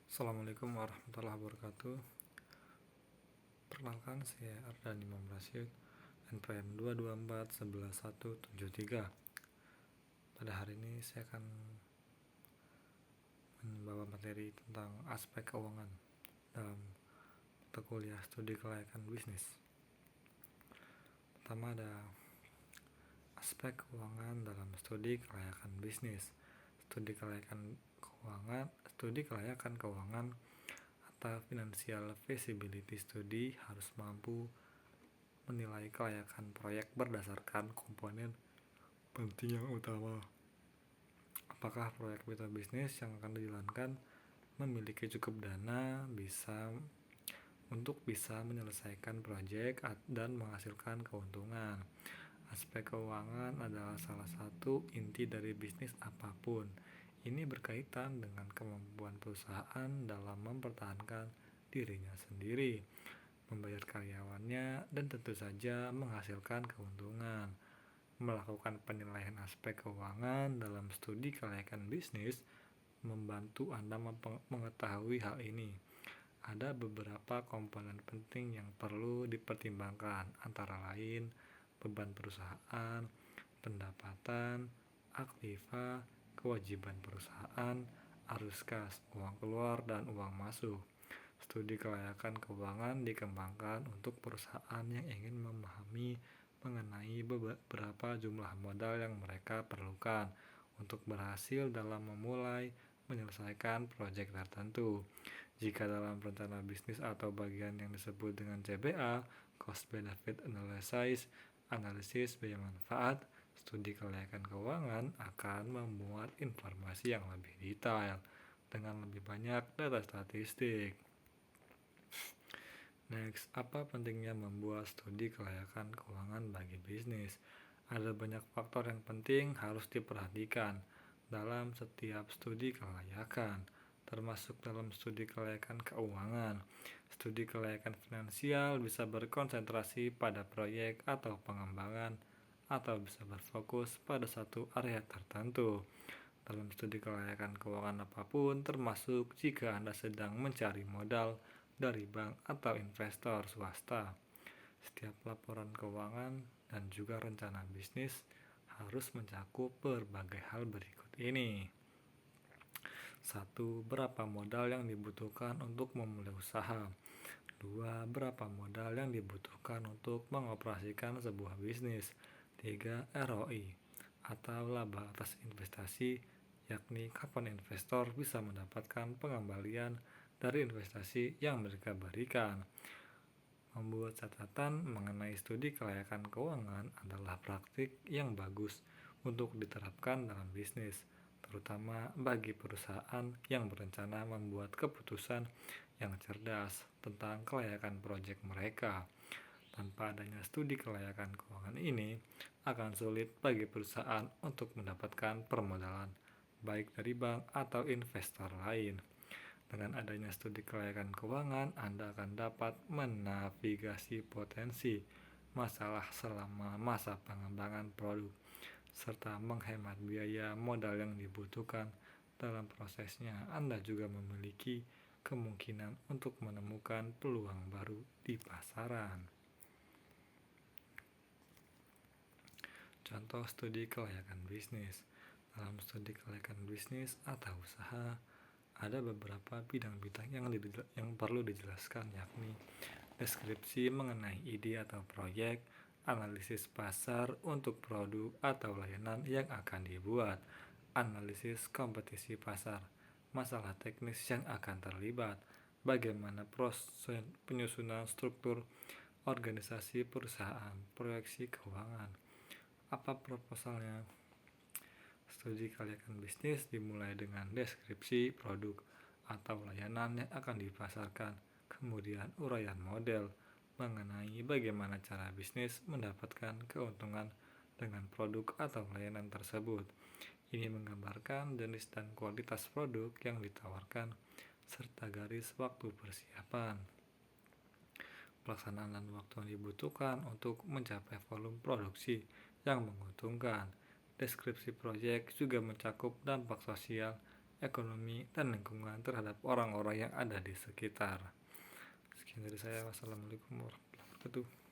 Assalamualaikum warahmatullahi wabarakatuh. Perkenalkan, saya Ardan Imam Rashid, NPM 2241173. Pada hari ini saya akan membawa materi tentang aspek keuangan dalam mata kuliah studi kelayakan bisnis. Pertama ada aspek keuangan dalam studi kelayakan bisnis. Studi kelayakan keuangan atau Financial Feasibility Study harus mampu menilai kelayakan proyek berdasarkan komponen penting yang utama. Apakah proyek bisnis yang akan dijalankan memiliki cukup dana untuk bisa menyelesaikan proyek dan menghasilkan keuntungan. Aspek keuangan adalah salah satu inti dari bisnis apapun. Ini berkaitan dengan kemampuan perusahaan dalam mempertahankan dirinya sendiri, membayar karyawannya, dan tentu saja menghasilkan keuntungan. Melakukan penilaian aspek keuangan dalam studi kelayakan bisnis membantu Anda mengetahui hal ini. Ada beberapa komponen penting yang perlu dipertimbangkan, antara lain beban perusahaan, pendapatan, aktiva, kewajiban perusahaan, arus kas, uang keluar, dan uang masuk. Studi kelayakan keuangan dikembangkan untuk perusahaan yang ingin memahami mengenai berapa jumlah modal yang mereka perlukan untuk berhasil dalam menyelesaikan proyek tertentu. Jika dalam rencana bisnis atau bagian yang disebut dengan CBA, Cost Benefit Analysis, analisis biaya manfaat, studi kelayakan keuangan akan memuat informasi yang lebih detail dengan lebih banyak data statistik. Next, apa pentingnya membuat studi kelayakan keuangan bagi bisnis? Ada banyak faktor yang penting harus diperhatikan dalam setiap studi kelayakan, termasuk dalam studi kelayakan keuangan. Studi kelayakan finansial bisa berkonsentrasi pada proyek atau pengembangan, atau bisa berfokus pada satu area tertentu. Dalam studi kelayakan keuangan apapun, termasuk jika Anda sedang mencari modal dari bank atau investor swasta. Setiap laporan keuangan dan juga rencana bisnis harus mencakup berbagai hal berikut ini. 1. Berapa modal yang dibutuhkan untuk memulai usaha? 2. Berapa modal yang dibutuhkan untuk mengoperasikan sebuah bisnis? 3. ROI atau laba atas investasi, yakni kapan investor bisa mendapatkan pengembalian dari investasi yang mereka berikan. Membuat catatan mengenai studi kelayakan keuangan adalah praktik yang bagus untuk diterapkan dalam bisnis, terutama bagi perusahaan yang berencana membuat keputusan yang cerdas tentang kelayakan proyek mereka. Tanpa adanya studi kelayakan keuangan ini, akan sulit bagi perusahaan untuk mendapatkan permodalan, baik dari bank atau investor lain. Dengan adanya studi kelayakan keuangan, Anda akan dapat menavigasi potensi masalah selama masa pengembangan produk, serta menghemat biaya modal yang dibutuhkan dalam prosesnya. Anda juga memiliki kemungkinan untuk menemukan peluang baru di pasaran. Contoh studi kelayakan bisnis. Dalam studi kelayakan bisnis atau usaha, ada beberapa bidang-bidang yang perlu dijelaskan, yakni deskripsi mengenai ide atau proyek, analisis pasar untuk produk atau layanan yang akan dibuat, analisis kompetisi pasar, masalah teknis yang akan terlibat, bagaimana proses penyusunan struktur organisasi perusahaan, proyeksi keuangan. Apa proposalnya? Studi kelayakan bisnis dimulai dengan deskripsi produk atau layanan yang akan dipasarkan, kemudian uraian model mengenai bagaimana cara bisnis mendapatkan keuntungan dengan produk atau layanan tersebut. Ini menggambarkan jenis dan kualitas produk yang ditawarkan, serta garis waktu persiapan, pelaksanaan dan waktu yang dibutuhkan untuk mencapai volume produksi yang menguntungkan. Deskripsi proyek juga mencakup dampak sosial ekonomi, dan lingkungan terhadap orang-orang yang ada di sekitar. Sekian dari saya. Wassalamualaikum warahmatullahi wabarakatuh.